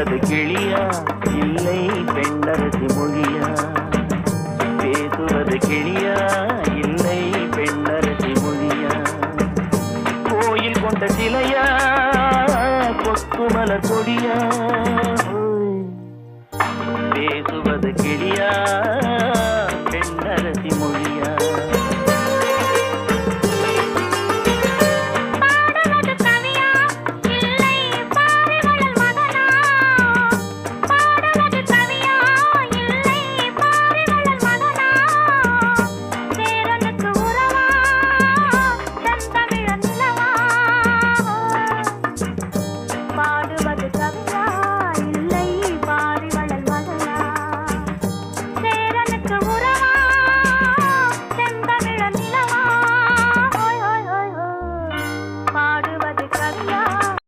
பேசுவது கிளியா இல்லை பெண்ணரசி மொழியா? பேசுவது கிளியா இல்லை பெண்ணரசி மொழியா? கோயில் கொண்ட சிலையா கொக்குமலர் கொடியா? பேசுவது கிளியா